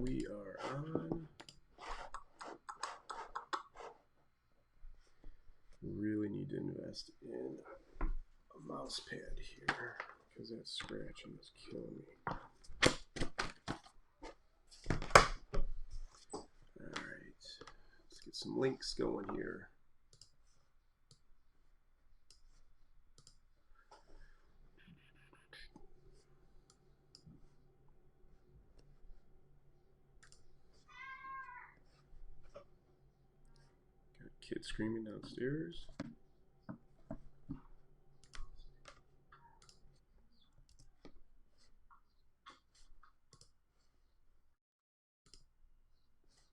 We are on. Really need to invest in a mouse pad here because that scratching is killing me. Alright, let's get some links going here. Got a kid screaming downstairs.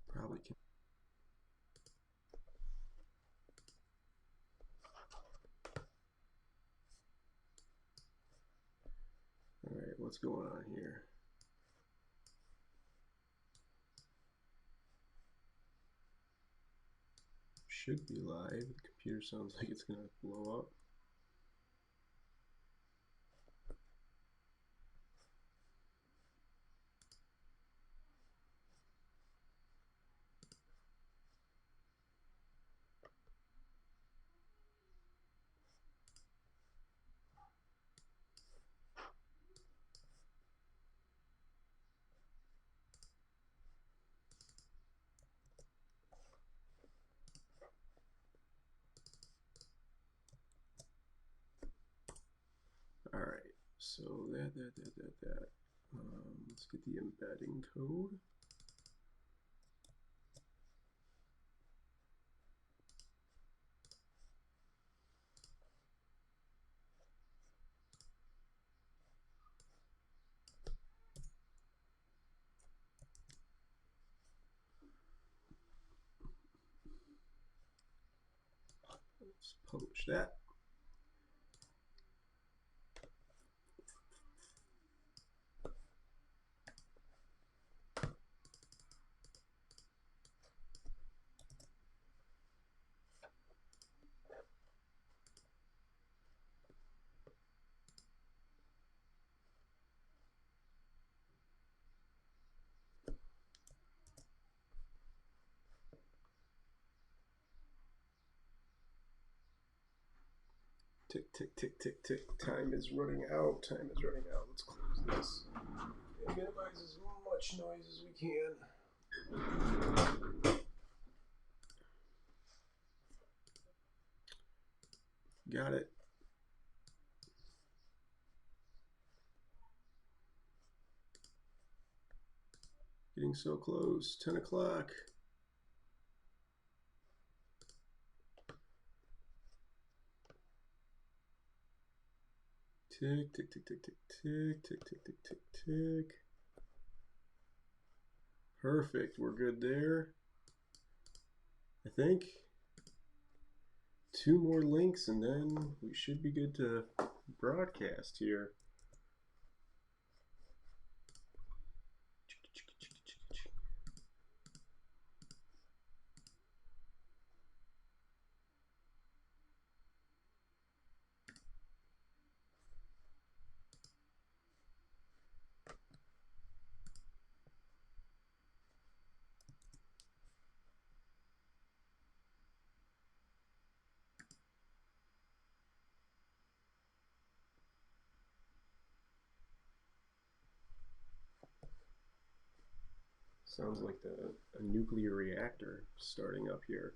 Probably can. Alright, what's going on here? Should be live. The computer sounds like it's gonna blow up. Alright, so that. Let's get the embedding code. Let's publish that. Tick, tick, tick, tick, tick. Time is running out. Time is running out. Let's close this and minimize as much noise as we can. Got it. Getting so close. 10 o'clock. Tick, tick, tick, tick, tick, tick, tick, tick, tick, tick, tick. Perfect. We're good there. I think 2 more links and then we should be good to broadcast here. Sounds like a nuclear reactor starting up here.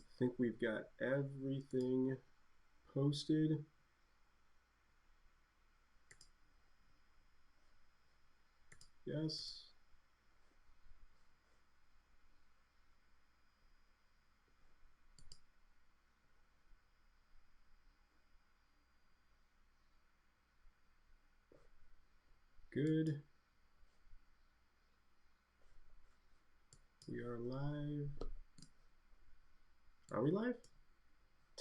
I think we've got everything posted. Yes. Good. We are live. Are we live?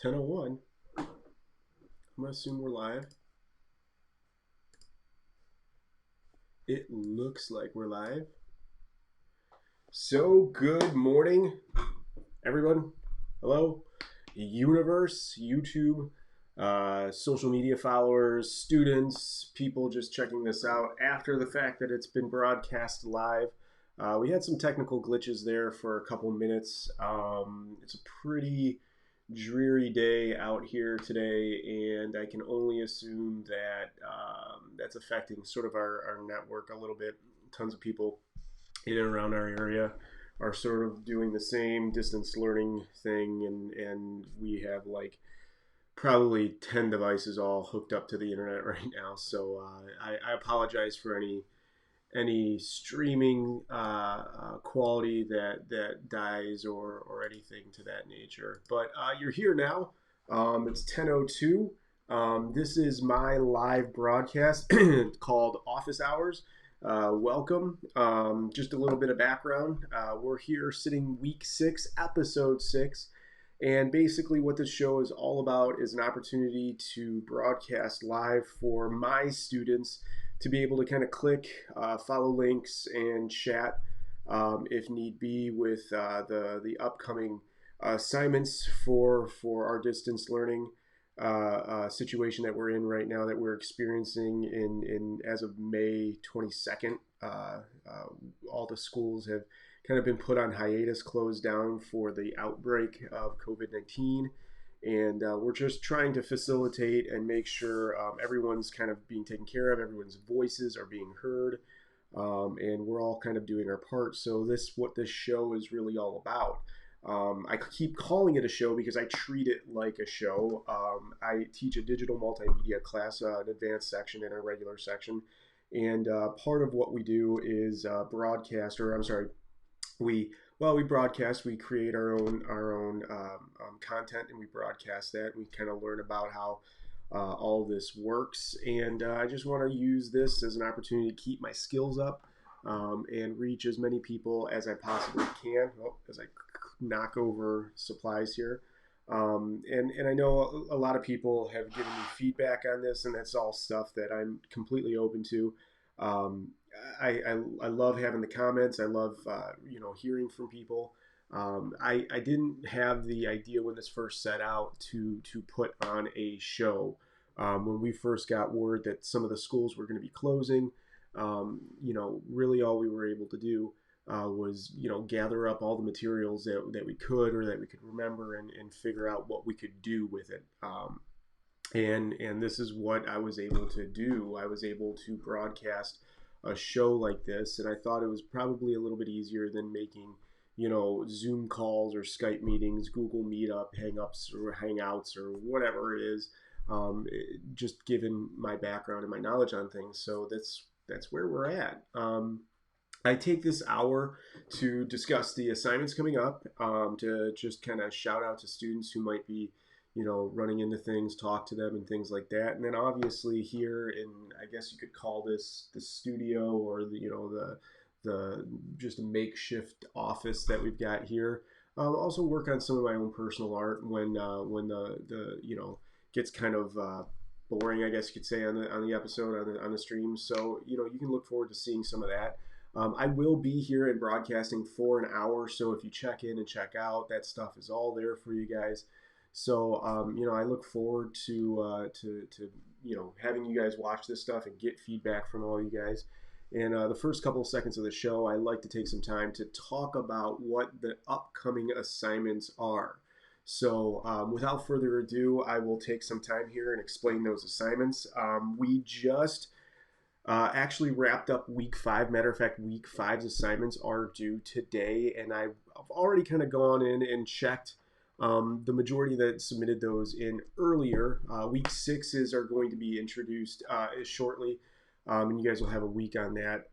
10:01. I'm gonna assume we're live. It looks like we're live. So good morning, everyone. Hello, universe, YouTube, social media followers, students, people just checking this out after the fact that it's been broadcast live. We had some technical glitches there for a couple minutes. It's a pretty dreary day out here today, and I can only assume that that's affecting sort of our network a little bit. Tons of people in and around our area are sort of doing the same distance learning thing, and we have like probably 10 devices all hooked up to the internet right now. So I apologize for any streaming quality that dies or anything to that nature. But you're here now. It's 10:02. This is my live broadcast called Office Hours. Welcome. Just a little bit of background. We're here sitting week 6, episode 6. And basically, what this show is all about is an opportunity to broadcast live for my students to be able to kind of click, follow links, and chat if need be with the upcoming assignments for our distance learning situation that we're in right now, that we're experiencing in as of May 22nd. All the schools have kind of been put on hiatus, closed down for the outbreak of COVID-19. And we're just trying to facilitate and make sure everyone's kind of being taken care of, everyone's voices are being heard, and we're all kind of doing our part. So what this show is really all about. I keep calling it a show because I treat it like a show. I teach a digital multimedia class, an advanced section and a regular section. And part of what we do is we broadcast. We create our own content, and we broadcast that. We kind of learn about how all this works, and I just want to use this as an opportunity to keep my skills up and reach as many people as I possibly can. As I knock over supplies here, and I know a lot of people have given me feedback on this, and that's all stuff that I'm completely open to. I love having the comments. I love hearing from people. I didn't have the idea when this first set out to put on a show. When we first got word that some of the schools were going to be closing, really all we were able to do was gather up all the materials that we could, or that we could remember, and figure out what we could do with it. And this is what I was able to do. I was able to broadcast a show like this, and I thought it was probably a little bit easier than making Zoom calls or Skype meetings, Google Meetup, Hangouts, or whatever it is, just given my background and my knowledge on things. So that's where we're at. I take this hour to discuss the assignments coming up, to just kind of shout out to students who might be running into things, talk to them and things like that. And then obviously here in, I guess you could call this the studio, or the just a makeshift office that we've got here. I'll also work on some of my own personal art when the gets kind of boring, I guess you could say, on the episode, on the stream. So you can look forward to seeing some of that. I will be here and broadcasting for an hour, so if you check in and check out, that stuff is all there for you guys. So I look forward to having you guys watch this stuff and get feedback from all you guys. And the first couple of seconds of the show, I like to take some time to talk about what the upcoming assignments are. So without further ado, I will take some time here and explain those assignments. We just actually wrapped up week 5. Matter of fact, week 5's assignments are due today, and I've already kind of gone in and checked the majority that submitted those in earlier. Week 6's are going to be introduced shortly, and you guys will have a week on that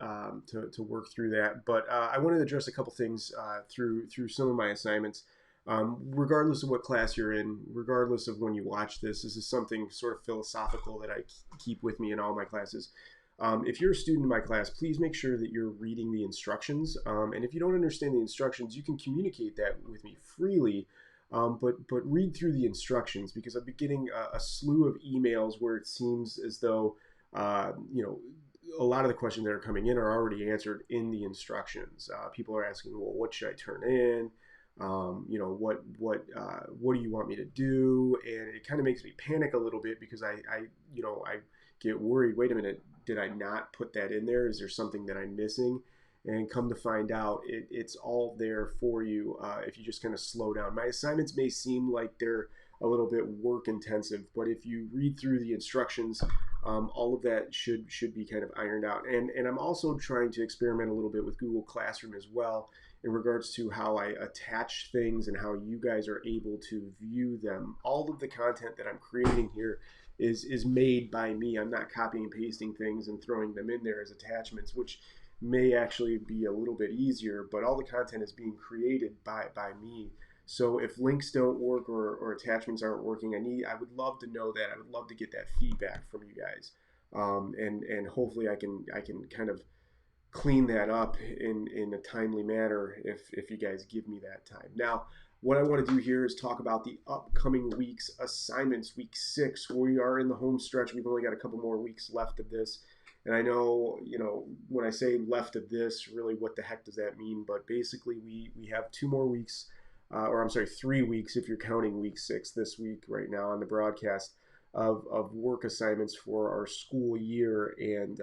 to work through that. But I wanted to address a couple things through some of my assignments. Regardless of what class you're in, regardless of when you watch this is something sort of philosophical that I keep with me in all my classes. If you're a student in my class, please make sure that you're reading the instructions. And if you don't understand the instructions, you can communicate that with me freely. But read through the instructions, because I've been getting a slew of emails where it seems as though a lot of the questions that are coming in are already answered in the instructions. People are asking, well, what should I turn in? What do you want me to do? And it kind of makes me panic a little bit, because I get worried. Wait a minute, did I not put that in there? Is there something that I'm missing? And come to find out, it's all there for you if you just kind of slow down. My assignments may seem like they're a little bit work intensive, but if you read through the instructions, all of that should be kind of ironed out. And I'm also trying to experiment a little bit with Google Classroom as well in regards to how I attach things and how you guys are able to view them. All of the content that I'm creating here is made by me. I'm not copying and pasting things and throwing them in there as attachments, which may actually be a little bit easier, but all the content is being created by me. So if links don't work or attachments aren't working, I would love to know that. I would love to get that feedback from you guys, and hopefully I can kind of clean that up in a timely manner if you guys give me that time. Now, what I want to do here is talk about the upcoming week's assignments. Week 6, we are in the home stretch. We've only got a couple more weeks left of this. And I know, when I say left of this, really what the heck does that mean? But basically, we have 2 more weeks, or I'm sorry, 3 weeks if you're counting week 6 this week right now on the broadcast of work assignments for our school year. And,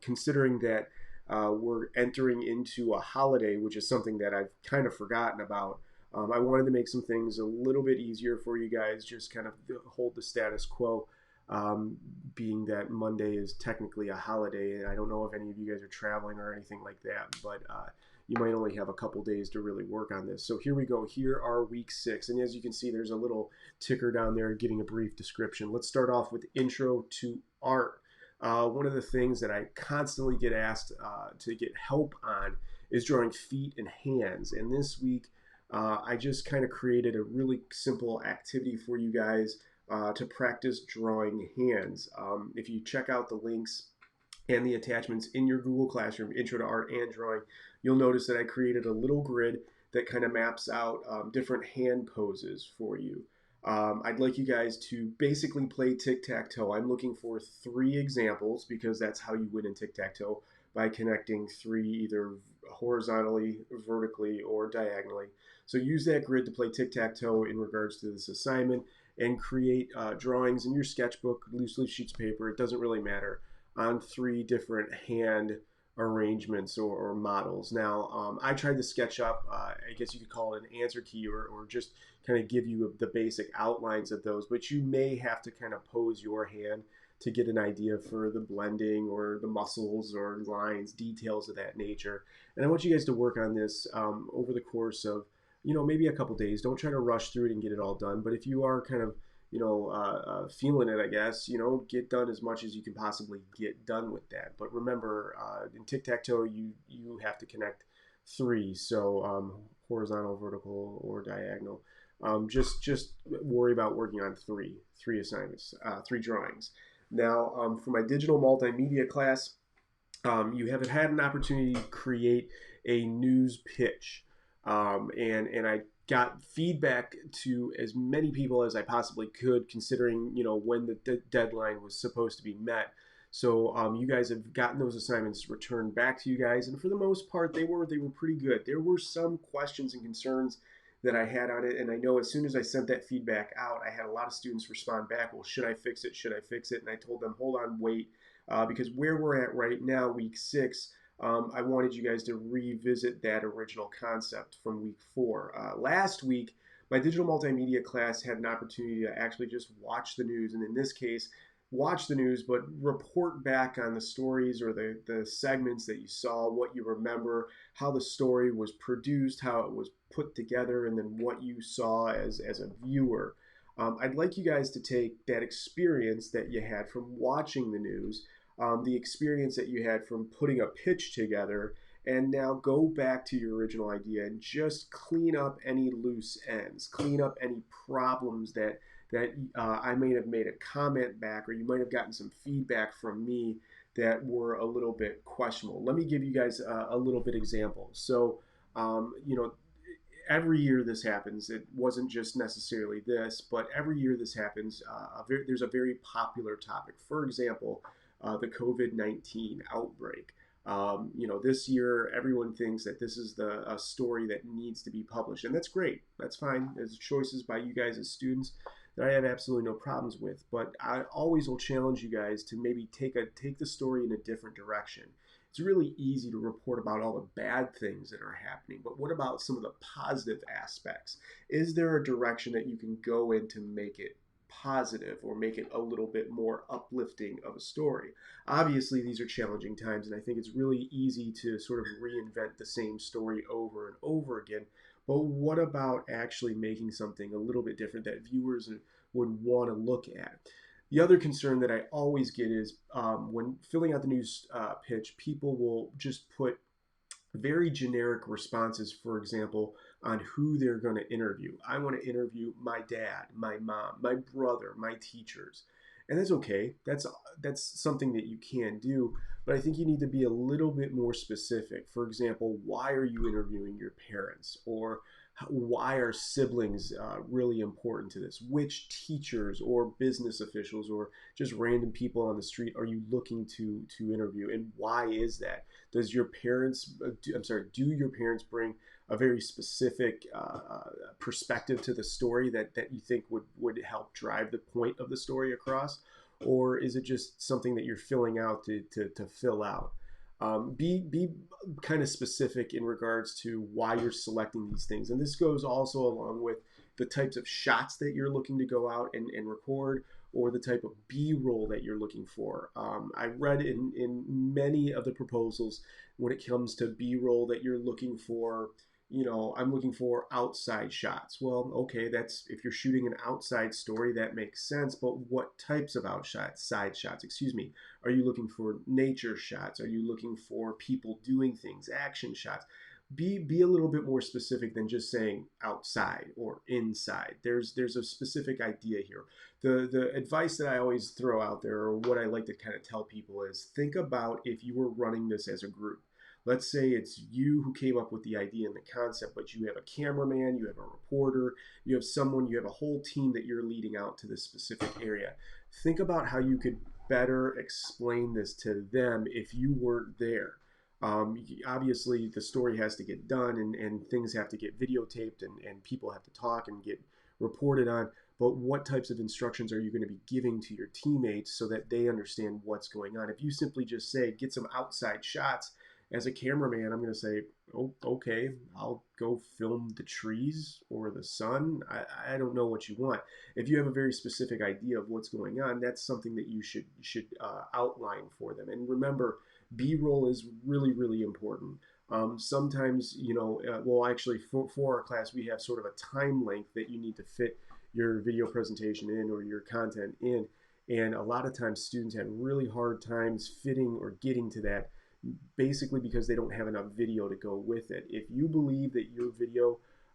considering that we're entering into a holiday, which is something that I've kind of forgotten about. I wanted to make some things a little bit easier for you guys, just kind of hold the status quo, being that Monday is technically a holiday. I don't know if any of you guys are traveling or anything like that, but you might only have a couple days to really work on this. So here we go. Here are week 6. And as you can see, there's a little ticker down there giving a brief description. Let's start off with Intro to Art. One of the things that I constantly get asked to get help on is drawing feet and hands. And this week, I just kind of created a really simple activity for you guys to practice drawing hands. If you check out the links and the attachments in your Google Classroom, Intro to Art and Drawing, you'll notice that I created a little grid that kind of maps out different hand poses for you. I'd like you guys to basically play tic-tac-toe. I'm looking for 3 examples because that's how you win in tic-tac-toe, by connecting 3 either horizontally, vertically, or diagonally. So use that grid to play tic-tac-toe in regards to this assignment, and create drawings in your sketchbook, loose leaf sheets of paper, it doesn't really matter, on 3 different hand arrangements or models. Now, I tried to sketch up, I guess you could call it an answer key, or just kind of give you the basic outlines of those, but you may have to kind of pose your hand to get an idea for the blending or the muscles or lines, details of that nature. And I want you guys to work on this over the course of, maybe a couple days. Don't try to rush through it and get it all done. But if you are kind of, feeling it, I guess, get done as much as you can possibly get done with that. But remember, in tic-tac-toe, you have to connect 3. So horizontal, vertical, or diagonal. Just worry about working on three assignments, 3 drawings. Now, for my digital multimedia class, you have had an opportunity to create a news pitch. And I got feedback to as many people as I possibly could, considering, when the deadline was supposed to be met. So you guys have gotten those assignments returned back to you guys, and for the most part, they were pretty good. There were some questions and concerns that I had on it, and I know as soon as I sent that feedback out, I had a lot of students respond back, well, should I fix it? Should I fix it? And I told them, hold on, wait, because where we're at right now, week 6, I wanted you guys to revisit that original concept from week 4. Last week, my digital multimedia class had an opportunity to actually just watch the news, and in this case, watch the news, but report back on the stories or the segments that you saw, what you remember, how the story was produced, how it was put together, and then what you saw as a viewer. I'd like you guys to take that experience that you had from watching the news, the experience that you had from putting a pitch together, and now go back to your original idea and just clean up any loose ends, clean up any problems that I may have made a comment back, or you might have gotten some feedback from me that were a little bit questionable. Let me give you guys a little bit example. So, every year this happens. It wasn't just necessarily this, but every year this happens. There's a very popular topic. For example, the COVID-19 outbreak. This year, everyone thinks that this is a story that needs to be published, and that's great. That's fine. There's choices by you guys as students that I have absolutely no problems with, but I always will challenge you guys to maybe take the story in a different direction. it's really easy to report about all the bad things that are happening. But what about some of the positive aspects? Is there a direction that you can go in to make it positive or make it a little bit more uplifting of a story? Obviously, these are challenging times, and I think it's really easy to sort of reinvent the same story over and over again. But what about actually making something a little bit different that viewers would want to look at? The other concern that I always get is when filling out the news pitch, people will just put very generic responses, for example, on who they're going to interview. I want to interview my dad, my mom, my brother, my teachers. And that's okay. That's something that you can do, but I think you need to be a little bit more specific. For example, why are you interviewing your parents? Or why are siblings really important to this? Which teachers or business officials or just random people on the street are you looking to interview, and why is that? Does your parents, do your parents bring a very specific perspective to the story that you think would help drive the point of the story across? Or is it just something that you're filling out to fill out? Be kind of specific in regards to why you're selecting these things. And this goes also along with the types of shots that you're looking to go out and record, or the type of B-roll that you're looking for. I read in many of the proposals when it comes to B-roll that you're looking for, I'm looking for outside shots. Well, okay, that's if you're shooting an outside story, that makes sense. But what types of side shots, excuse me, are you looking for? Nature shots? Are you looking for people doing things, action shots? Be a little bit more specific than just saying outside or inside. There's a specific idea here. The advice that I always throw out there, or what I like to kind of tell people, is think about if you were running this as a group. Let's say it's you who came up with the idea and the concept, but you have a cameraman, you have a reporter, you have a whole team that you're leading out to this specific area. Think about how you could better explain this to them if you weren't there. Obviously, the story has to get done, and things have to get videotaped, and people have to talk and get reported on. But what types of instructions are you going to be giving to your teammates so that they understand what's going on? If you simply just say, get some outside shots, as a cameraman, I'm going to say, oh, okay, I'll go film the trees or the sun. I don't know what you want. If you have a very specific idea of what's going on, that's something that you should outline for them. And remember, B-roll is really, really important. Sometimes, actually, for our class, we have sort of a time length that you need to fit your video presentation in, or your content in. And a lot of times students have really hard times fitting or getting to that, basically because they don't have enough video to go with it. If you believe that your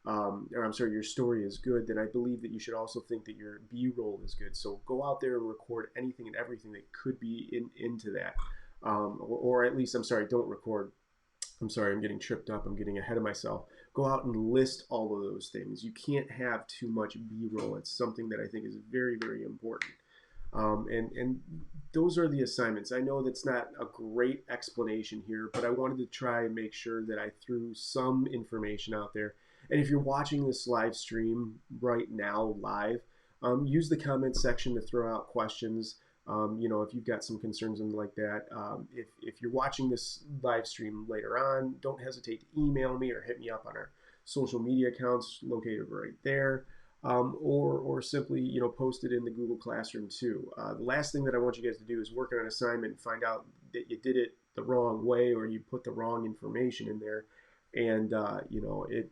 your story is good, then I believe that you should also think that your B-roll is good. So go out there and record anything and everything that could be into that. Or at least, don't record. I'm sorry, I'm getting tripped up. I'm getting ahead of myself. Go out and list all of those things. You can't have too much B-roll. It's something that I think is very, very important. And those are the assignments. I know that's not a great explanation here, but I wanted to try and make sure that I threw some information out there. And if you're watching this live stream right now live, use the comment section to throw out questions. If you've got some concerns and like that. If you're watching this live stream later on, don't hesitate to email me or hit me up on our social media accounts located right there. Or simply post it in the Google Classroom too. The last thing that I want you guys to do is work on an assignment and find out that you did it the wrong way, or you put the wrong information in there, and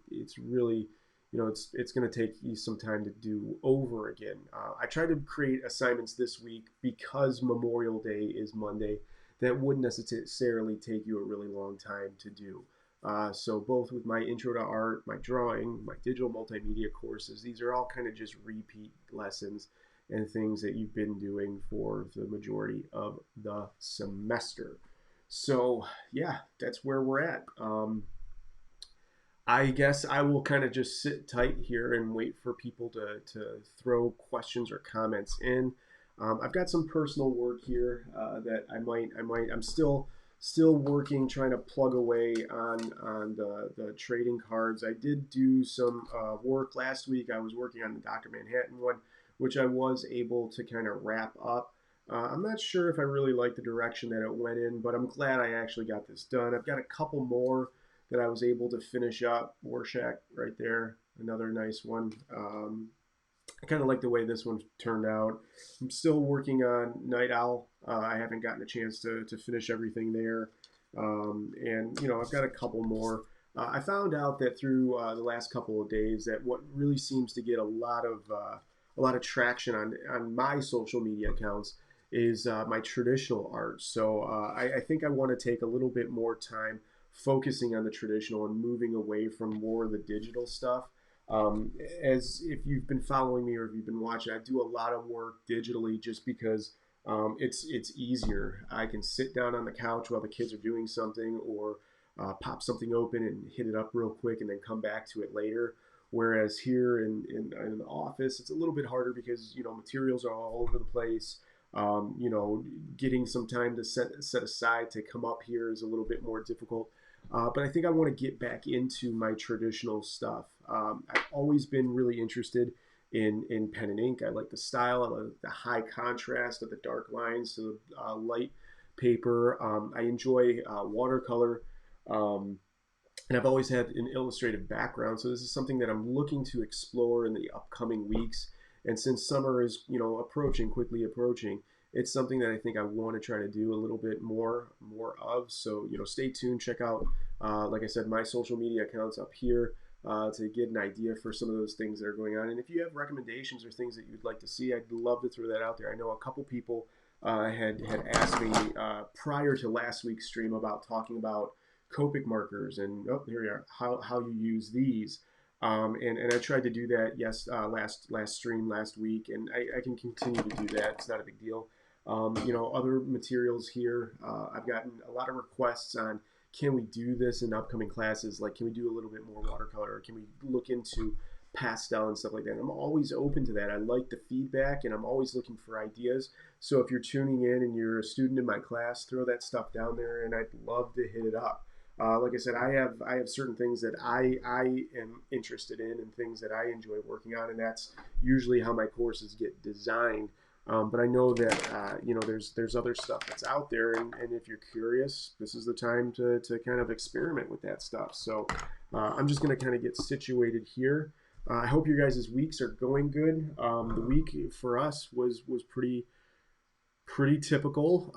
it's really it's going to take you some time to do over again. I try to create assignments this week because Memorial Day is Monday that wouldn't necessarily take you a really long time to do. So both with my intro to art, my drawing, my digital multimedia courses, these are all kind of just repeat lessons and things that you've been doing for the majority of the semester. So yeah, that's where we're at. I guess I will kind of just sit tight here and wait for people to throw questions or comments in. I've got some personal work here that I'm still working, trying to plug away on the trading cards. I did do some work last week. I was working on the Dr. Manhattan one, which I was able to kind of wrap up. I'm not sure if I really like the direction that it went in, but I'm glad I actually got this done. I've got a couple more that I was able to finish up. Rorschach right there, another nice one. I kind of like the way this one turned out. I'm still working on Night Owl. I haven't gotten a chance to finish everything there. And, I've got a couple more. I found out that through the last couple of days that what really seems to get a lot of traction on my social media accounts is my traditional art. So I think I want to take a little bit more time focusing on the traditional and moving away from more of the digital stuff. Um, as if you've been following me or if you've been watching, I do a lot of work digitally just because it's easier. I can sit down on the couch while the kids are doing something, or pop something open and hit it up real quick, and then come back to it later. Whereas here in the office, it's a little bit harder because materials are all over the place. Getting some time to set aside to come up here is a little bit more difficult. But I think I want to get back into my traditional stuff. I've always been really interested in pen and ink. I like the style. I like the high contrast of the dark lines to the light paper. I enjoy watercolor. Um, and I've always had an illustrative background, so this is something that I'm looking to explore in the upcoming weeks. And since summer is, quickly approaching, it's something that I think I want to try to do a little bit more of. So, stay tuned. Check out, like I said, my social media accounts up here to get an idea for some of those things that are going on. And if you have recommendations or things that you'd like to see, I'd love to throw that out there. I know a couple people had asked me prior to last week's stream about talking about Copic markers, and here we are, how you use these. And I tried to do that last stream last week, and I can continue to do that. It's not a big deal. Other materials here. I've gotten a lot of requests on, can we do this in upcoming classes? Like, can we do a little bit more watercolor? Or can we look into pastel and stuff like that? And I'm always open to that. I like the feedback, and I'm always looking for ideas. So if you're tuning in and you're a student in my class, throw that stuff down there, and I'd love to hit it up. Like I said, I have certain things that I am interested in and things that I enjoy working on, and that's usually how my courses get designed. But I know that there's other stuff that's out there, and if you're curious, this is the time to kind of experiment with that stuff. So I'm just going to kind of get situated here. I hope your guys' weeks are going good. The week for us was pretty typical.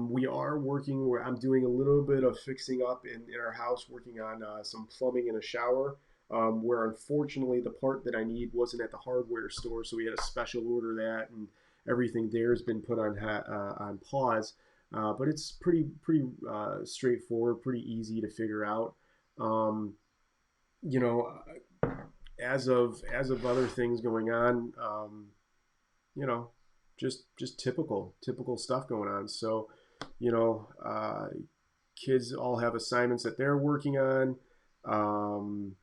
We are working where I'm doing a little bit of fixing up in our house, working on some plumbing and a shower. Where unfortunately the part that I need wasn't at the hardware store, so we had a special order that, and everything there has been put on pause. But it's pretty straightforward, pretty easy to figure out. Um, you know, as of other things going on, you know, just typical stuff going on. So, you know, uh, kids all have assignments that they're working on. Um,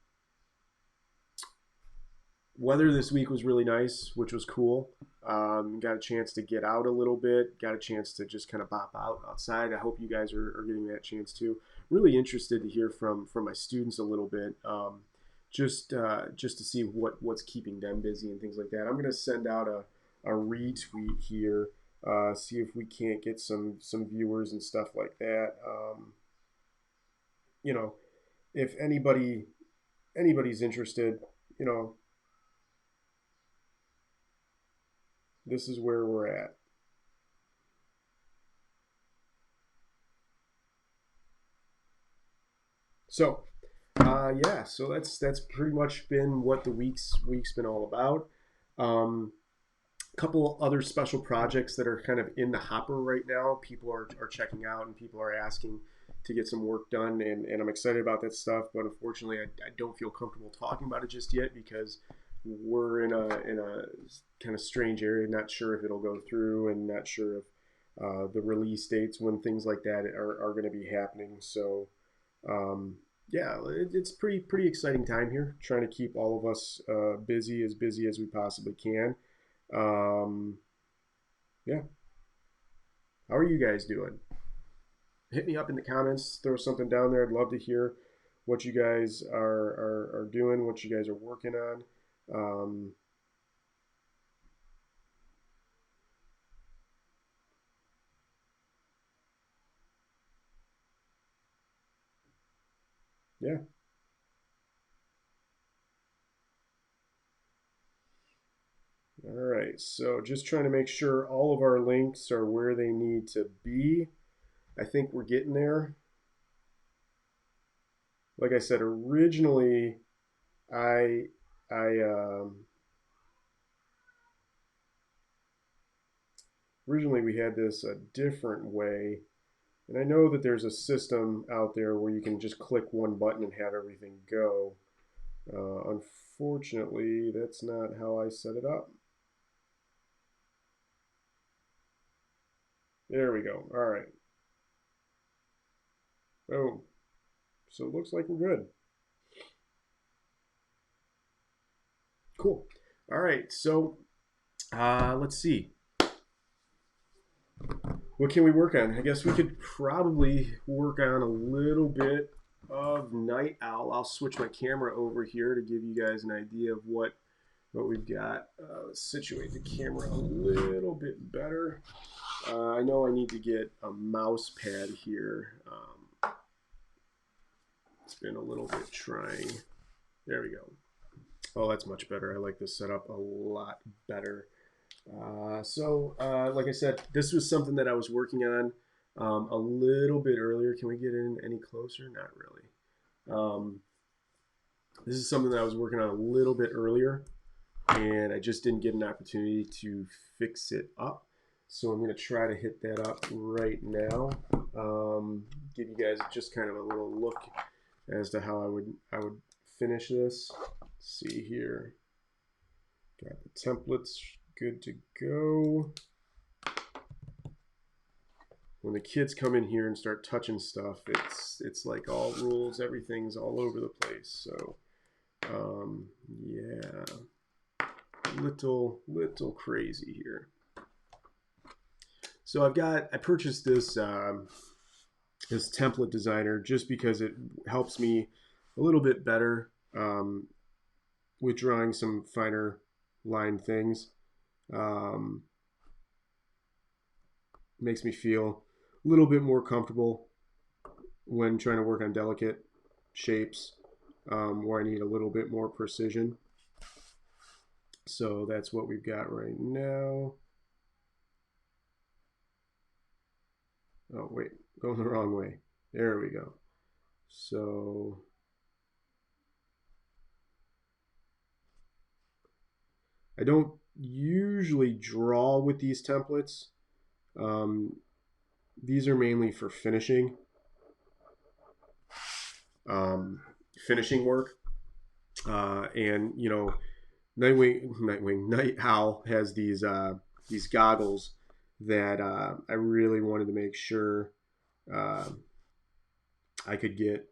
Weather this week was really nice, which was cool. Got a chance to get out a little bit, got a chance to just kind of bop out outside. I hope you guys are getting that chance too. Really interested to hear from my students a little bit, just to see what's keeping them busy and things like that. I'm gonna send out a retweet here, see if we can't get some viewers and stuff like that. You know, if anybody's interested, you know, this is where we're at. So, yeah, so that's pretty much been what the week's been all about. Um, a couple other special projects that are kind of in the hopper right now. People are checking out, and people are asking to get some work done, and I'm excited about that stuff. But unfortunately, I don't feel comfortable talking about it just yet because we're in a kind of strange area. Not sure if it'll go through, and not sure if the release dates when things like that are going to be happening. So um, yeah, it's pretty exciting time here. Trying to keep all of us busy as we possibly can. Um, yeah, how are you guys doing? Hit me up in the comments. Throw something down there. I'd love to hear what you guys are doing, what you guys are working on. Um, Yeah. All right. So just trying to make sure all of our links are where they need to be. I think we're getting there. Like I said, originally, I I originally we had this a different way, and I know that there's a system out there where you can just click one button and have everything go. Unfortunately, that's not how I set it up. There we go. All right. Oh, so it looks like we're good. Cool. All right. So let's see. What can we work on? I guess we could probably work on a little bit of Night Owl. I'll switch my camera over here to give you guys an idea of what we've got. Let's situate the camera a little bit better. I know I need to get a mouse pad here. It's been a little bit trying. There we go. Oh, that's much better. I like this setup a lot better. Like I said, this was something that I was working on a little bit earlier. Can we get in any closer? Not really. This is something that I was working on a little bit earlier, and I just didn't get an opportunity to fix it up. So I'm going to try to hit that up right now. Give you guys just kind of a little look as to how I would finish this. Let's see here. Got the templates good to go. When the kids come in here and start touching stuff, it's like all rules, everything's all over the place. So yeah, little crazy here. So I purchased this this template designer just because it helps me a little bit better with drawing some finer line things. Makes me feel a little bit more comfortable when trying to work on delicate shapes where I need a little bit more precision. So that's what we've got right now. Oh, wait, going the wrong way. There we go. So I don't usually draw with these templates. These are mainly for finishing work. And you know, Night Owl has these goggles that I really wanted to make sure I could get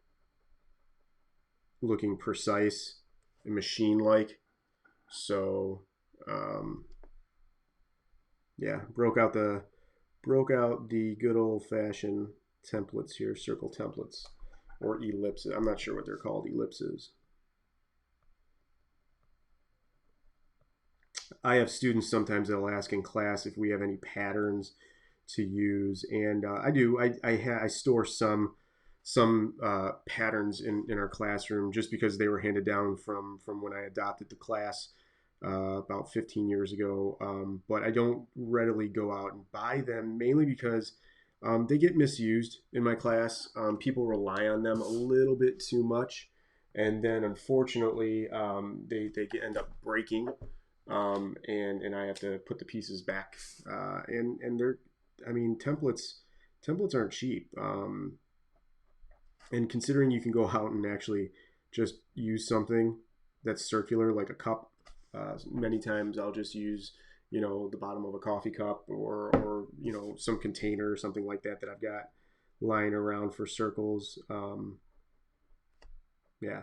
looking precise and machine-like. So yeah, broke out the good old-fashioned templates here, circle templates or ellipses. I'm not sure what they're called, ellipses. I have students sometimes that'll ask in class if we have any patterns to use, and I do. I store some patterns in our classroom just because they were handed down from when I adopted the class about 15 years ago. But I don't readily go out and buy them, mainly because they get misused in my class. People rely on them a little bit too much, and then unfortunately they end up breaking, and I have to put the pieces back. And they're, I mean, templates aren't cheap. And considering you can go out and actually just use something that's circular like a cup, many times I'll just use the bottom of a coffee cup or some container or something like that I've got lying around for circles. Yeah,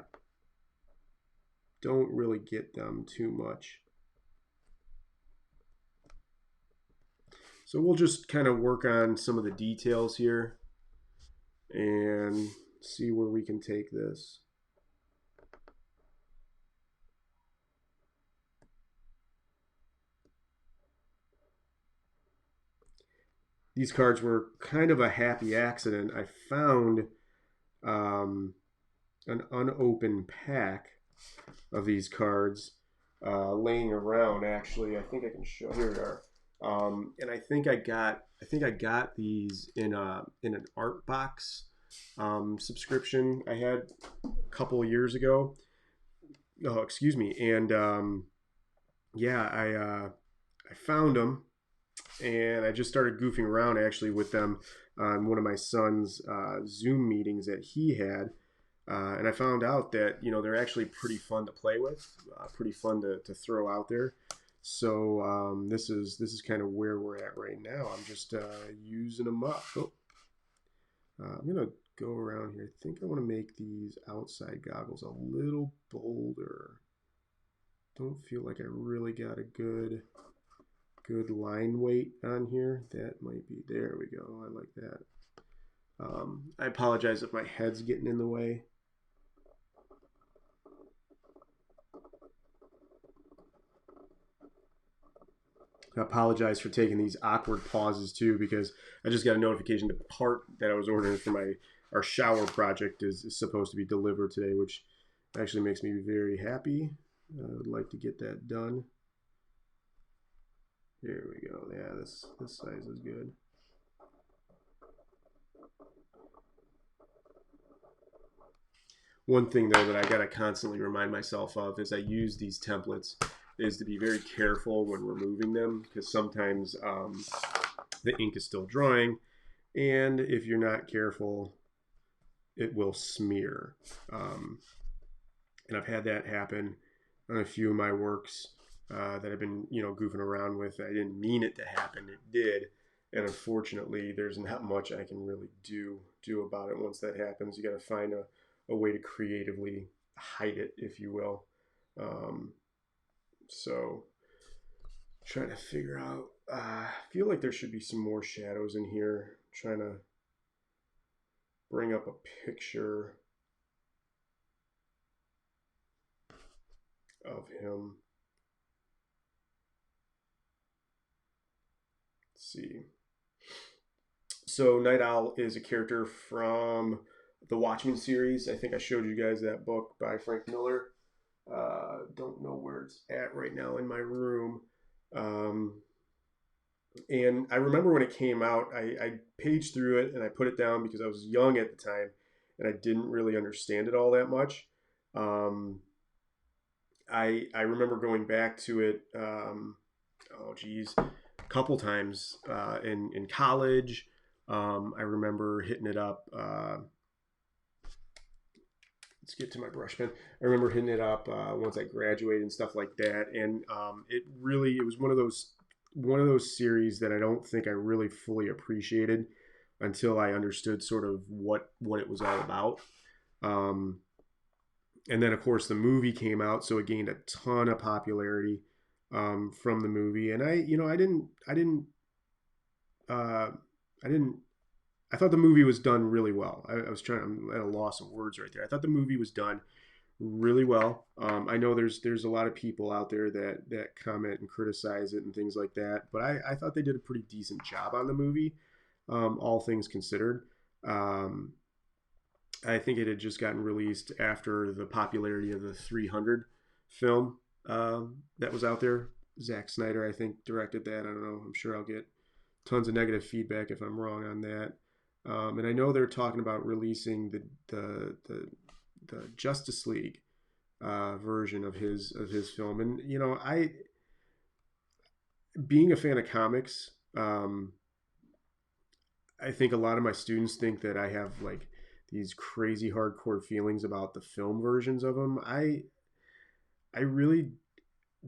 don't really get them too much. So we'll just kind of work on some of the details here and see where we can take this. These cards were kind of a happy accident. I found an unopened pack of these cards laying around. Actually, I think I can show. Here we are. And I think I got these in an art box subscription I had a couple of years ago. Oh, excuse me. And yeah, I found them and I just started goofing around actually with them on one of my son's Zoom meetings that he had. And I found out that they're actually pretty fun to play with, pretty fun to throw out there. So this is kind of where we're at right now. I'm just using them up. Oh, I'm gonna go around here. I think I want to make these outside goggles a little bolder. Don't feel like I really got a good line weight on here. That might be, there we go. I like that. I apologize if my head's getting in the way. I apologize for taking these awkward pauses too, because I just got a notification the part that I was ordering for our shower project is supposed to be delivered today, which actually makes me very happy. I would like to get that done. Here we go. Yeah, this size is good. One thing though that I gotta constantly remind myself of as I use these templates is to be very careful when removing them, because sometimes the ink is still drying, and if you're not careful, it will smear. And I've had that happen on a few of my works that I've been goofing around with. I didn't mean it to happen, it did, and unfortunately, there's not much I can really do about it once that happens. You got to find a way to creatively hide it, if you will. So trying to figure out. I feel like there should be some more shadows in here. Trying to bring up a picture of him. Let's see. So Night Owl is a character from the Watchmen series. I think I showed you guys that book by Frank Miller. Don't know where it's at right now in my room. And I remember when it came out, I paged through it and I put it down because I was young at the time and I didn't really understand it all that much. I remember going back to it, oh geez, a couple times in college. I remember hitting it up. Let's get to my brush pen. I remember hitting it up once I graduated and stuff like that, and it was one of those series that I don't think I really fully appreciated until I understood sort of what it was all about. And then of course the movie came out, so it gained a ton of popularity from the movie. And uh, I didn't. I thought the movie was done really well. I'm at a loss of words right there. I thought the movie was done really well. I know there's a lot of people out there that comment and criticize it and things like that, but I thought they did a pretty decent job on the movie, all things considered. I think it had just gotten released after the popularity of the 300 film that was out there. Zack Snyder, I think, directed that. I don't know. I'm sure I'll get tons of negative feedback if I'm wrong on that. And I know they're talking about releasing the Justice League version of his film. And I, being a fan of comics, I think a lot of my students think that I have like these crazy hardcore feelings about the film versions of them. I really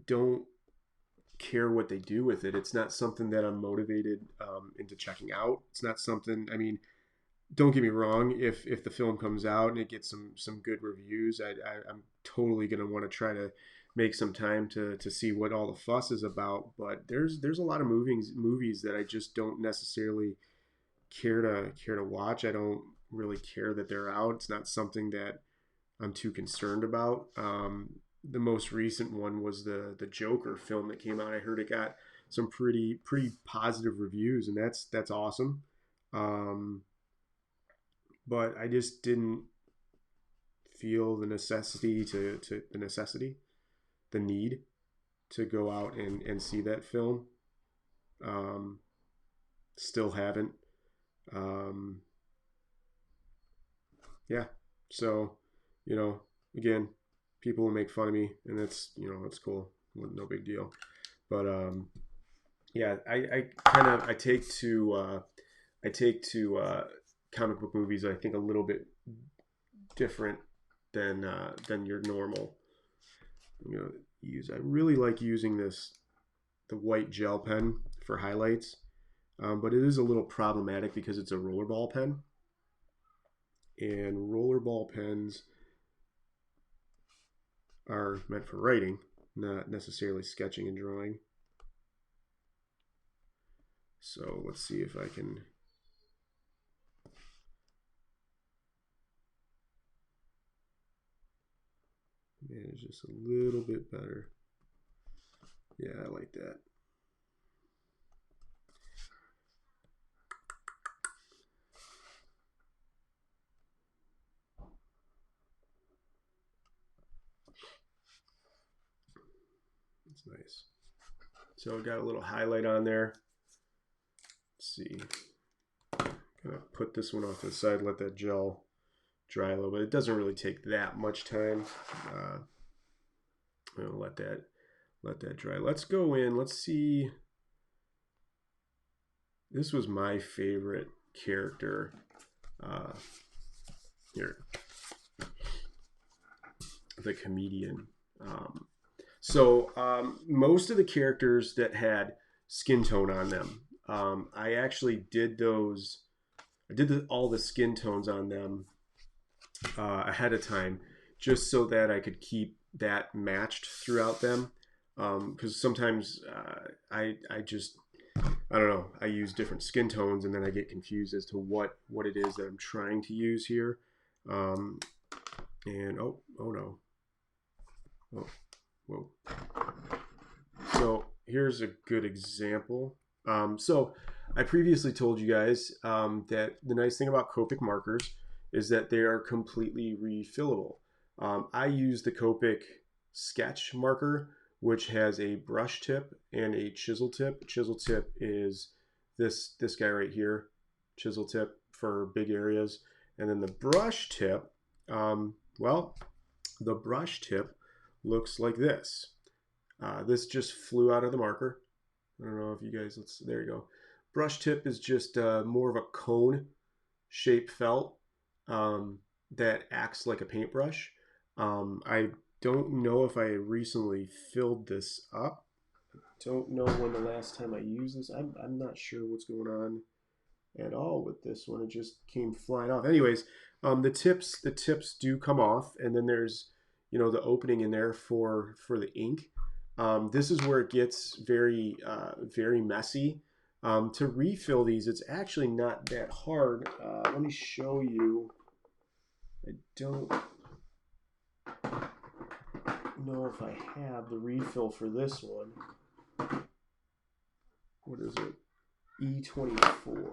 don't care what they do with it. It's not something that I'm motivated into checking out. It's not something. I mean, don't get me wrong. If the film comes out and it gets some good reviews, I'm totally gonna want to try to make some time to see what all the fuss is about. But there's a lot of movies that I just don't necessarily care to watch. I don't really care that they're out. It's not something that I'm too concerned about. The most recent one was the Joker film that came out. I heard it got some pretty positive reviews, and that's awesome. But I just didn't feel the necessity the need to go out and see that film. Still haven't. Yeah. So, again, people will make fun of me, and that's cool. No big deal. But yeah, I take to comic book movies, I think, a little bit different than your normal. I really like using the white gel pen for highlights, but it is a little problematic because it's a rollerball pen, and rollerball pens are meant for writing, not necessarily sketching and drawing. So let's see if I can manage this a little bit better. Yeah, I like that. It's nice. So I got a little highlight on there. Let's see. Gonna put this one off to the side, let that gel dry a little bit. It doesn't really take that much time. I'm gonna let that dry. Let's go in. Let's see. This was my favorite character. Here, the comedian. Most of the characters that had skin tone on them, I actually did those. I did all the skin tones on them ahead of time, just so that I could keep that matched throughout them. Because sometimes I don't know. I use different skin tones, and then I get confused as to what it is that I'm trying to use here. And oh no. Oh, whoa. So here's a good example. So I previously told you guys that the nice thing about Copic markers is that they are completely refillable. I use the Copic sketch marker, which has a brush tip and a chisel tip. Chisel tip is this guy right here, chisel tip for big areas. And then the brush tip, the brush tip looks like this. This just flew out of the marker. I don't know if you guys, there you go. Brush tip is just more of a cone shaped felt that acts like a paintbrush. I don't know if I recently filled this up. Don't know when the last time I used this. I'm not sure what's going on at all with this one. It just came flying off. Anyways, the tips do come off, and then there's the opening in there for the ink. This is where it gets very very messy. To refill these, it's actually not that hard. Let me show you. I don't know if I have the refill for this one. What is it? E24.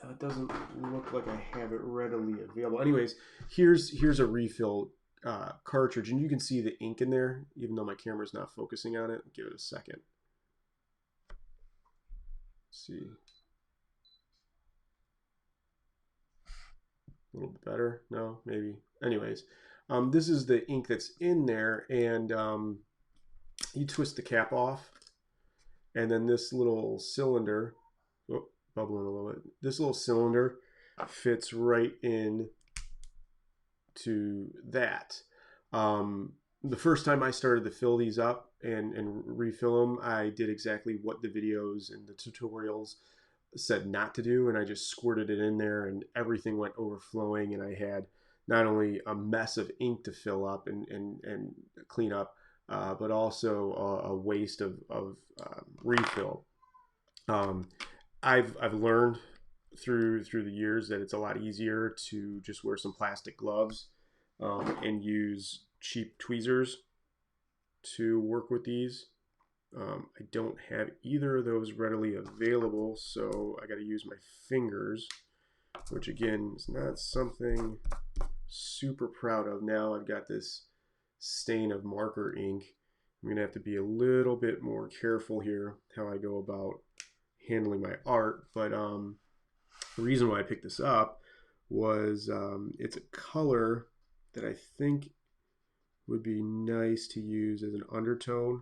It doesn't look like I have it readily available. Anyways, here's a refill cartridge, and you can see the ink in there, even though my camera's not focusing on it. Give it a second. Let's see. A little bit better? No, maybe. Anyways, this is the ink that's in there, and you twist the cap off, and then this little cylinder, bubbling a little bit, this little cylinder fits right in to that. The first time I started to fill these up and refill them, I did exactly what the videos and the tutorials said not to do, and I just squirted it in there, and everything went overflowing, and I had not only a mess of ink to fill up and clean up, but also a waste of refill. I've learned through the years that it's a lot easier to just wear some plastic gloves and use cheap tweezers to work with these. I don't have either of those readily available, so I got to use my fingers. which again is not something super proud of. Now I've got this stain of marker ink. I'm going to have to be a little bit more careful here how I go about handling my art, but the reason why I picked this up was it's a color that I think would be nice to use as an undertone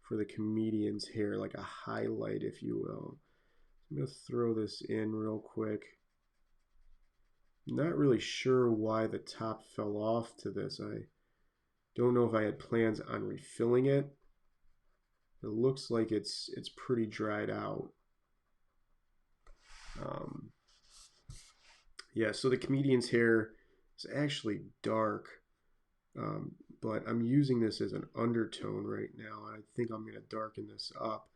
for the comedian's hair, like a highlight, if you will. I'm going to throw this in real quick. Not really sure why the top fell off to this. I don't know if I had plans on refilling it. It looks like it's pretty dried out. Yeah, so the comedian's hair is actually dark, but I'm using this as an undertone right now. I think I'm going to darken this up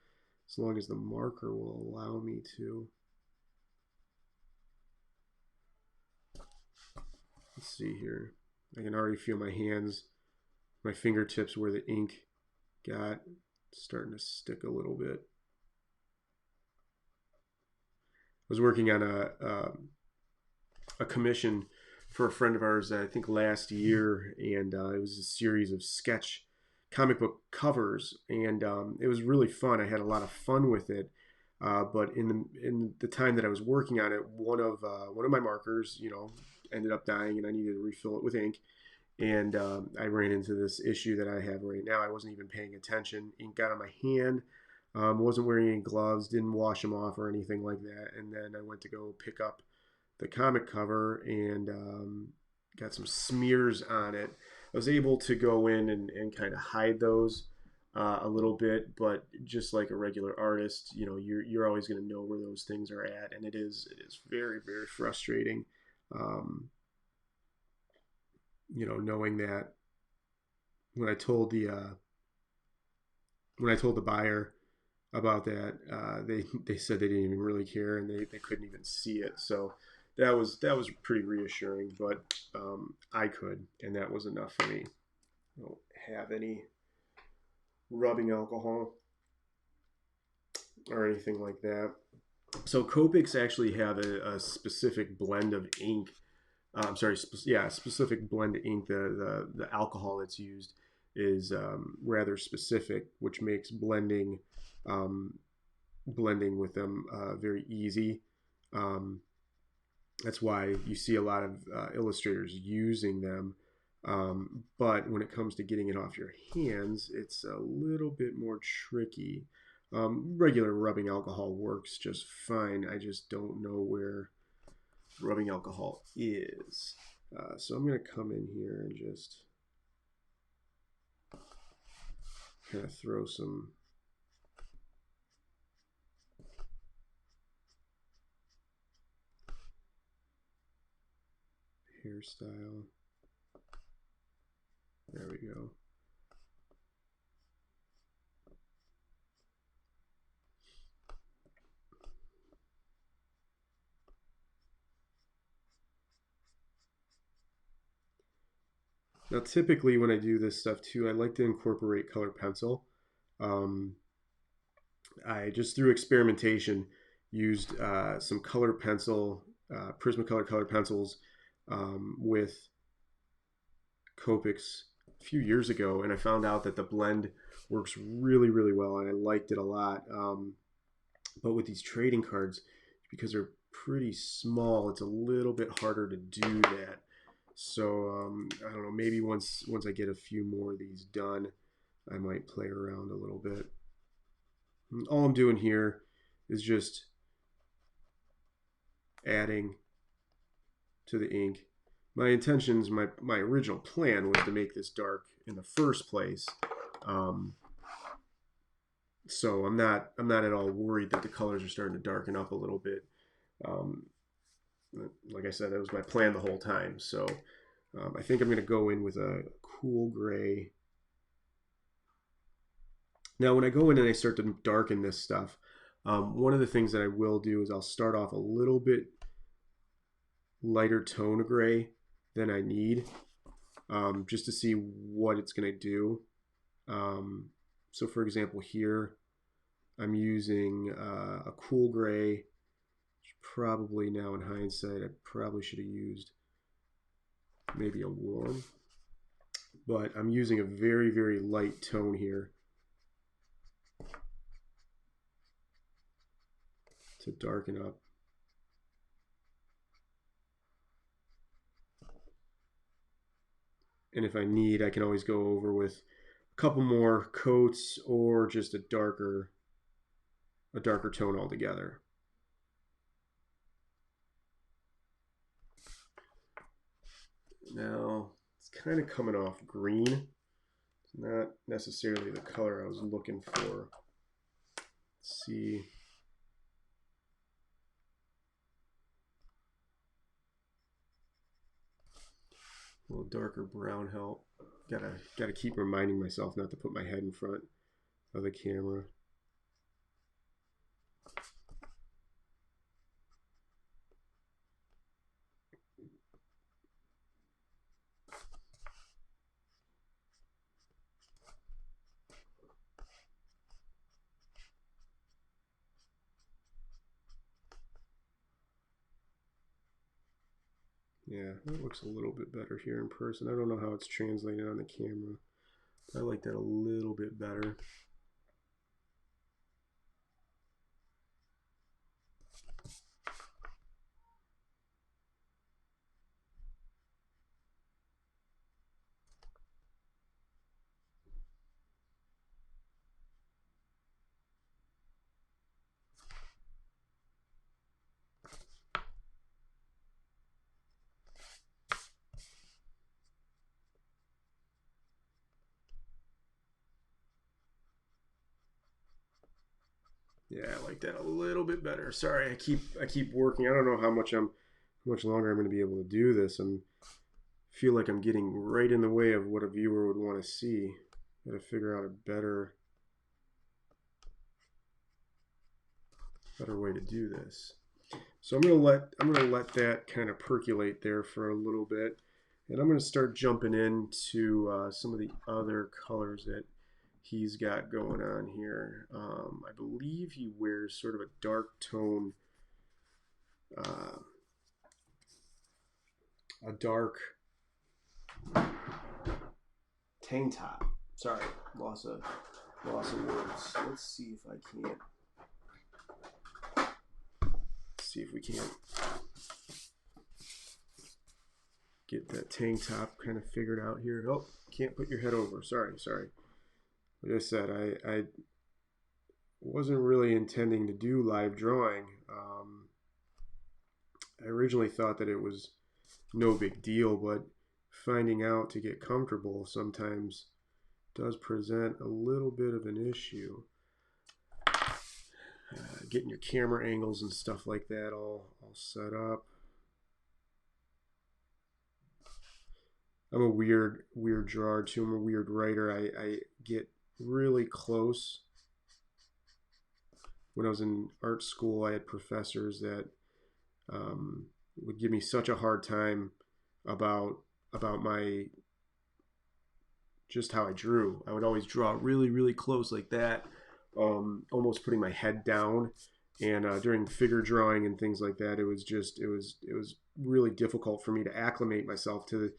as long as the marker will allow me to. Let's see here. I can already feel my hands, my fingertips where the ink got starting to stick a little bit. I was working on a commission for a friend of ours, I think last year, and it was a series of sketch comic book covers, and it was really fun. I had a lot of fun with it, but in the time that I was working on it, one of my markers, ended up dying, and I needed to refill it with ink. And I ran into this issue that I have right now. I wasn't even paying attention. Ink got on my hand. Wasn't wearing any gloves. Didn't wash them off or anything like that. And then I went to go pick up the comic cover and got some smears on it. I was able to go in and kind of hide those a little bit, but just like a regular artist, you're always going to know where those things are at, and it is very, very frustrating. Knowing that when I told the buyer about that, they said they didn't even really care, and they couldn't even see it. So that was pretty reassuring. But I could, and that was enough for me. I don't have any rubbing alcohol or anything like that. So Copics actually have a specific blend of ink. Specific blend of ink. The alcohol that's used is rather specific, which makes blending with them very easy. That's why you see a lot of illustrators using them. But when it comes to getting it off your hands, it's a little bit more tricky. Regular rubbing alcohol works just fine. I just don't know where rubbing alcohol is. So I'm going to come in here and just kind of throw some hairstyle. There we go. Now, typically when I do this stuff too, I like to incorporate colored pencil. I just through experimentation used some colored pencil, Prismacolor colored pencils with Copics a few years ago, and I found out that the blend works really, really well, and I liked it a lot. But with these trading cards, because they're pretty small, it's a little bit harder to do that. So I don't know, maybe once I get a few more of these done, I might play around a little bit. And all I'm doing here is just adding to the ink. My intentions, my original plan was to make this dark in the first place. So I'm not at all worried that the colors are starting to darken up a little bit. Like I said, that was my plan the whole time. So I think I'm going to go in with a cool gray. Now, when I go in and I start to darken this stuff, one of the things that I will do is I'll start off a little bit lighter tone of gray than I need, just to see what it's going to do. So for example, here I'm using a cool gray Probably now in hindsight, I probably should have used maybe a warm, but I'm using a very, very light tone here to darken up. And if I need, I can always go over with a couple more coats or just a darker tone altogether. Now it's kind of coming off green. It's not necessarily the color I was looking for. Let's see. A little darker brown help. Gotta keep reminding myself not to put my head in front of the camera. Yeah, that looks a little bit better here in person. I don't know how it's translated on the camera. I like that a little bit better. Yeah, I like that a little bit better. Sorry, I keep working. I don't know how much longer I'm going to be able to do this. Feel like I'm getting right in the way of what a viewer would want to see. Got to figure out a better way to do this. So I'm gonna let that kind of percolate there for a little bit, and I'm gonna start jumping into some of the other colors that he's got going on here. I believe he wears sort of a dark tone, a dark tank top. Sorry, loss of words. Let's see if I can't. See if we can't get that tank top kind of figured out here. Oh, can't put your head over. Sorry. Like I said, I wasn't really intending to do live drawing. I originally thought that it was no big deal, but finding out to get comfortable sometimes does present a little bit of an issue. Getting your camera angles and stuff like that all set up. I'm a weird drawer too. I'm a weird writer. I get really close. When I was in art school, I had professors that would give me such a hard time about my just how I drew. I would always draw really close like that, almost putting my head down. And during figure drawing and things like that, it was really difficult for me to acclimate myself to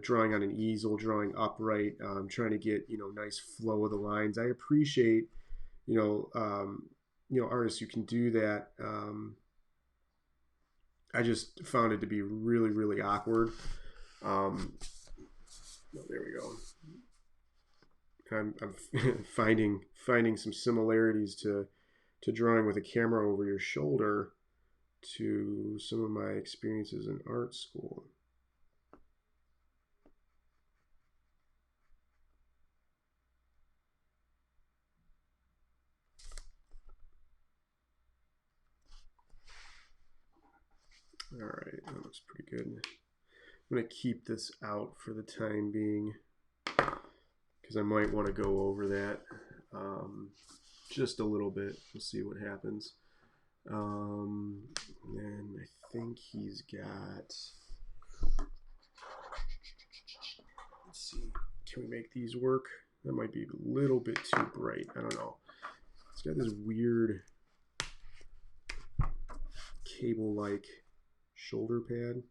drawing on an easel, drawing upright, trying to get nice flow of the lines. I appreciate artists who can do that. I just found it to be really awkward. There we go. I'm finding some similarities to drawing with a camera over your shoulder to some of my experiences in art school. All right, that looks pretty good. I'm going to keep this out for the time being because I might want to go over that just a little bit. We'll see what happens. And I think he's got, let's see, can we make these work? That might be a little bit too bright. I don't know. It's got this weird cable-like shoulder pad.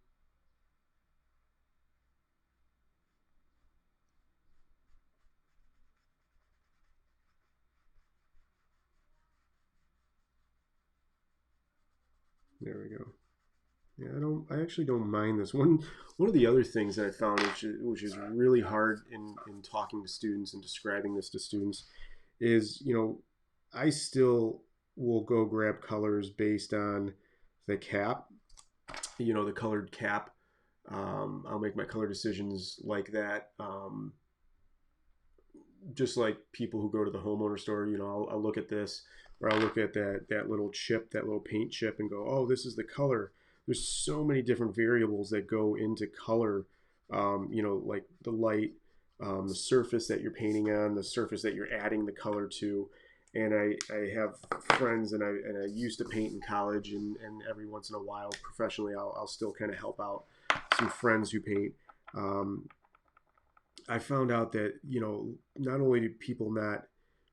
There we go. Yeah, I actually don't mind this. One of the other things that I found, which is really hard in talking to students and describing this to students, is, I still will go grab colors based on the cap, the colored cap. I'll make my color decisions like that. Just like people who go to the homeowner store, I'll look at this, or I'll look at that little chip, that little paint chip, and go, oh, this is the color. There's so many different variables that go into color, like the light, the surface that you're painting on, the surface that you're adding the color to. And I have friends, and I used to paint in college, and every once in a while professionally I'll still kind of help out some friends who paint. I found out that, not only do people not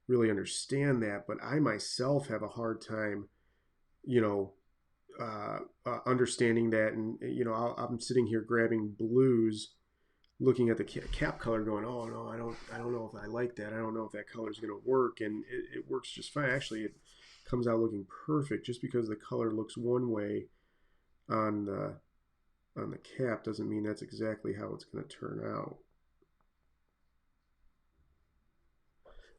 really understand that, but I myself have a hard time, understanding that. And, I'm sitting here grabbing blues, looking at the cap color going, oh no, I don't know if I like that. I don't know if that color is going to work. And it works just fine. Actually, it comes out looking perfect. Just because the color looks one way on the cap doesn't mean that's exactly how it's going to turn out.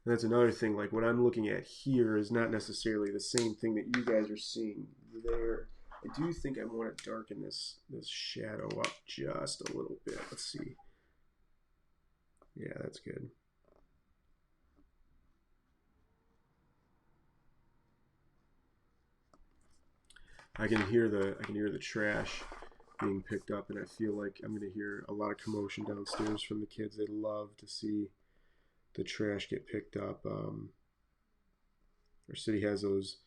And that's another thing, like what I'm looking at here is not necessarily the same thing that you guys are seeing there. I do think I want to darken this shadow up just a little bit. Let's see. Yeah, that's good. I can hear the trash being picked up, and I feel like I'm going to hear a lot of commotion downstairs from the kids. They love to see the trash get picked up. Our city has those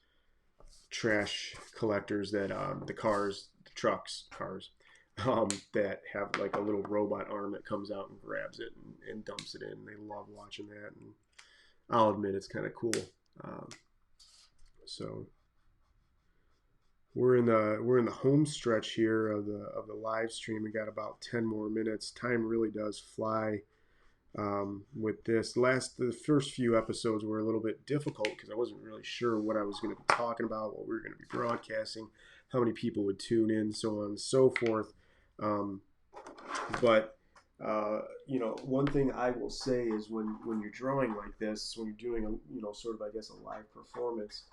trash collectors that the cars, the trucks, cars, that have like a little robot arm that comes out and grabs it and dumps it in. They love watching that, and I'll admit it's kind of cool. So we're in the home stretch here of the live stream. We got about 10 more minutes. Time really does fly. With this, the first few episodes were a little bit difficult because I wasn't really sure what I was going to be talking about, what we were going to be broadcasting, how many people would tune in, so on and so forth. But one thing I will say is when you're drawing like this, when you're doing a sort of, I guess, a live performance,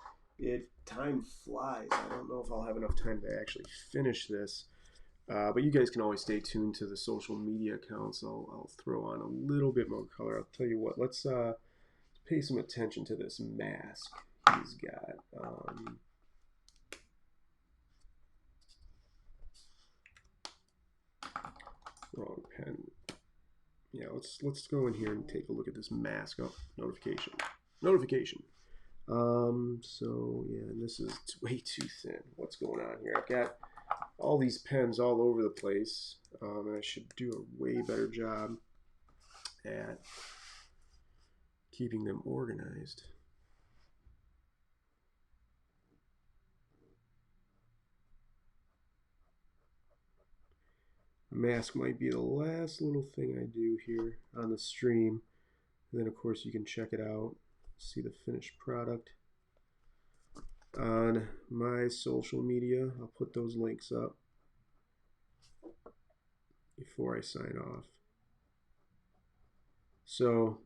time flies. I don't know if I'll have enough time to actually finish this. But you guys can always stay tuned to the social media accounts. I'll throw on a little bit more color. I'll tell you what, let's pay some attention to this mask he's got. Wrong pen. Yeah, let's go in here and take a look at this mask. Oh, notification. So yeah, and this is way too thin. What's going on here? I've got all these pens all over the place, and I should do a way better job at keeping them organized. Mask might be the last little thing I do here on the stream, and then of course you can check it out, see the finished product on my social media. I'll put those links up before I sign off. So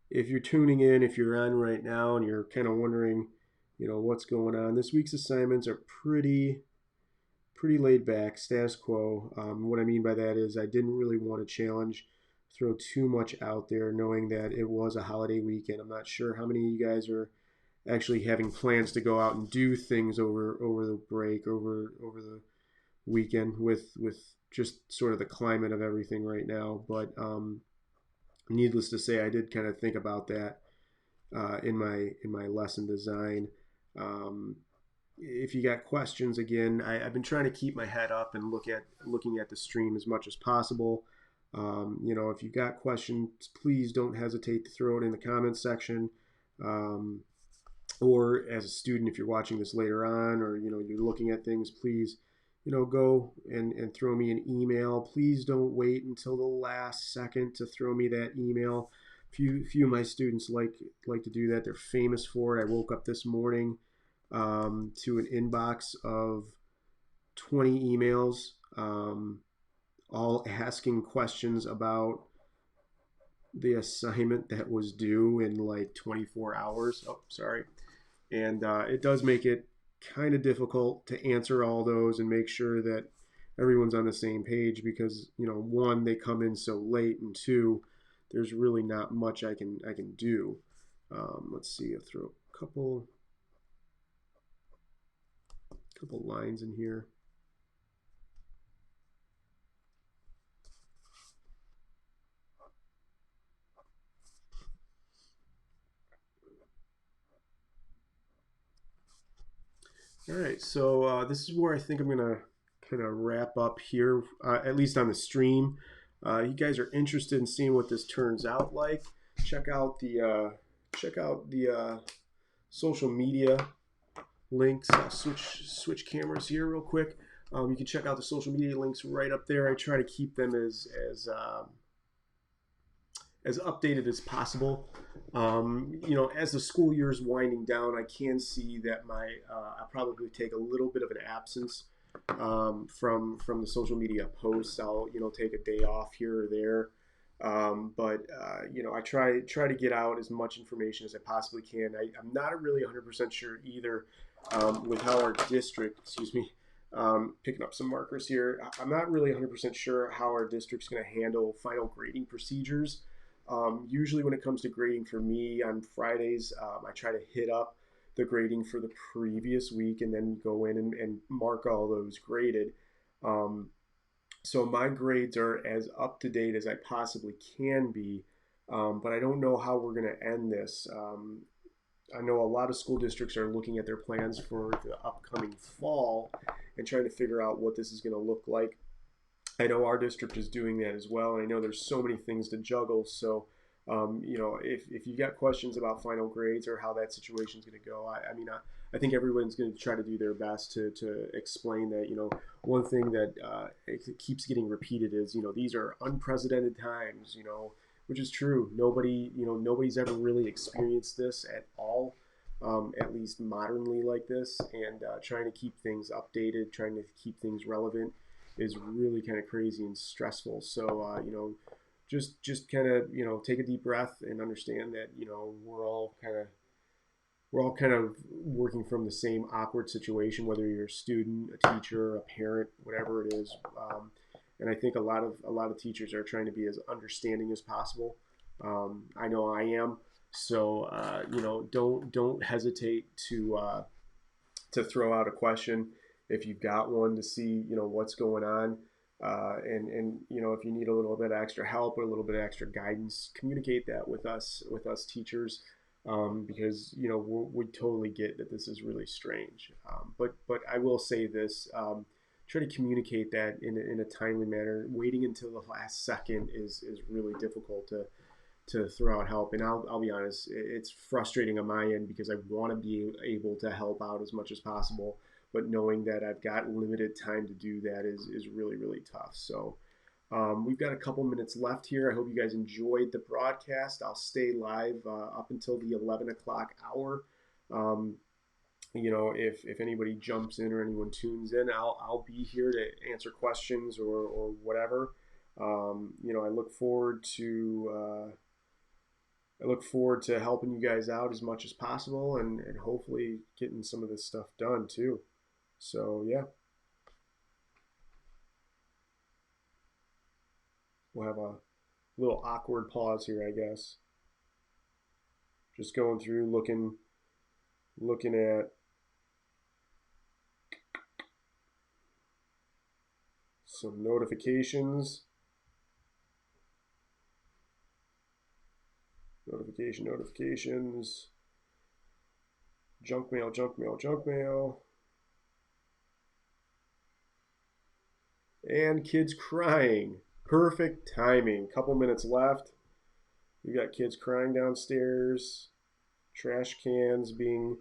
if you're tuning in, if you're on right now and you're kind of wondering, what's going on, this week's assignments are pretty laid back, status quo. What I mean by that is I didn't really want to throw too much out there, knowing that it was a holiday weekend. I'm not sure how many of you guys are actually having plans to go out and do things over the break, over the weekend, with just sort of the climate of everything right now. But needless to say, I did kind of think about that in my lesson design. If you got questions, again, I've been trying to keep my head up and looking at the stream as much as possible. If you got questions, please don't hesitate to throw it in the comments section. or as a student, if you're watching this later on, or you're looking at things, please go and throw me an email. Please don't wait until the last second to throw me that email. Few of my students like to do that. They're famous for it. I woke up this morning to an inbox of 20 emails, all asking questions about the assignment that was due in like 24 hours. Oh, sorry. And it does make it kind of difficult to answer all those and make sure that everyone's on the same page, because one, they come in so late, and two, there's really not much I can do. Let's see, I'll throw a couple lines in here. All right, so this is where I think I'm gonna kind of wrap up here, at least on the stream. You guys are interested in seeing what this turns out like. Check out the social media links. I'll switch cameras here real quick. You can check out the social media links right up there. I try to keep them as updated as possible. As the school year is winding down, I can see that I'll probably take a little bit of an absence from the social media posts. I'll take a day off here or there. But I try to get out as much information as I possibly can. I'm not really 100% sure either with how our district, excuse me, picking up some markers here. I'm not really 100% sure how our district's going to handle final grading procedures. Usually when it comes to grading for me on Fridays, I try to hit up the grading for the previous week and then go in and mark all those graded. So my grades are as up to date as I possibly can be, but I don't know how we're going to end this. I know a lot of school districts are looking at their plans for the upcoming fall and trying to figure out what this is going to look like. I know our district is doing that as well. And I know there's so many things to juggle. So, if you got questions about final grades or how that situation is going to go, I think everyone's going to try to do their best to explain that. One thing that it keeps getting repeated is, these are unprecedented times, which is true. Nobody's ever really experienced this at all. At least modernly like this, and trying to keep things updated, trying to keep things relevant is really kind of crazy and stressful. So just kind of take a deep breath and understand that we're all kind of working from the same awkward situation, whether you're a student, a teacher, a parent, whatever it is. And I think a lot of teachers are trying to be as understanding as possible. I know I am. So don't hesitate to throw out a question if you've got one, to see what's going on, and if you need a little bit of extra help or a little bit of extra guidance, communicate that with us teachers, because we totally get that this is really strange, but I will say this. Try to communicate that in a timely manner. Waiting until the last second is really difficult to throw out help. And I'll be honest, it's frustrating on my end because I want to be able to help out as much as possible, but knowing that I've got limited time to do that is really, really tough. So we've got a couple minutes left here. I hope you guys enjoyed the broadcast. I'll stay live up until the 11 o'clock hour. If anybody jumps in or anyone tunes in, I'll be here to answer questions or whatever. I look forward to helping you guys out as much as possible, and hopefully getting some of this stuff done too. So yeah, we'll have a little awkward pause here, I guess. Just going through, looking at some notifications. Notifications. Junk mail. And kids crying. Perfect timing. Couple minutes left. We got kids crying downstairs. Trash cans being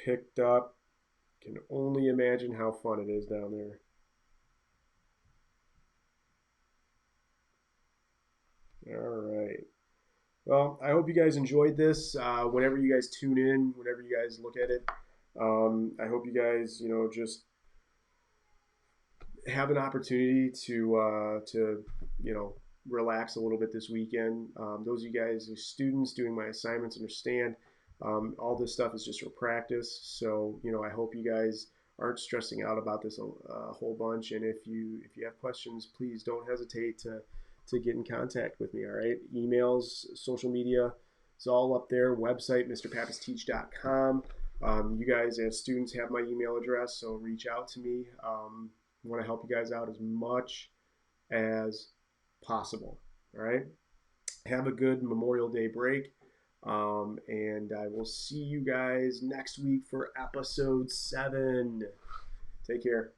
picked up. Can only imagine how fun it is down there. All right. Well, I hope you guys enjoyed this. Whenever you guys tune in, whenever you guys look at it, I hope you guys, just have an opportunity to relax a little bit this weekend. Those of you guys, who students doing my assignments, understand all this stuff is just for practice. So I hope you guys aren't stressing out about this a whole bunch. And if you have questions, please don't hesitate to get in contact with me. All right, emails, social media, it's all up there. Website, mrpapasteach.com. You guys as students have my email address, so reach out to me. I want to help you guys out as much as possible. All right. Have a good Memorial Day break. And I will see you guys next week for episode 7. Take care.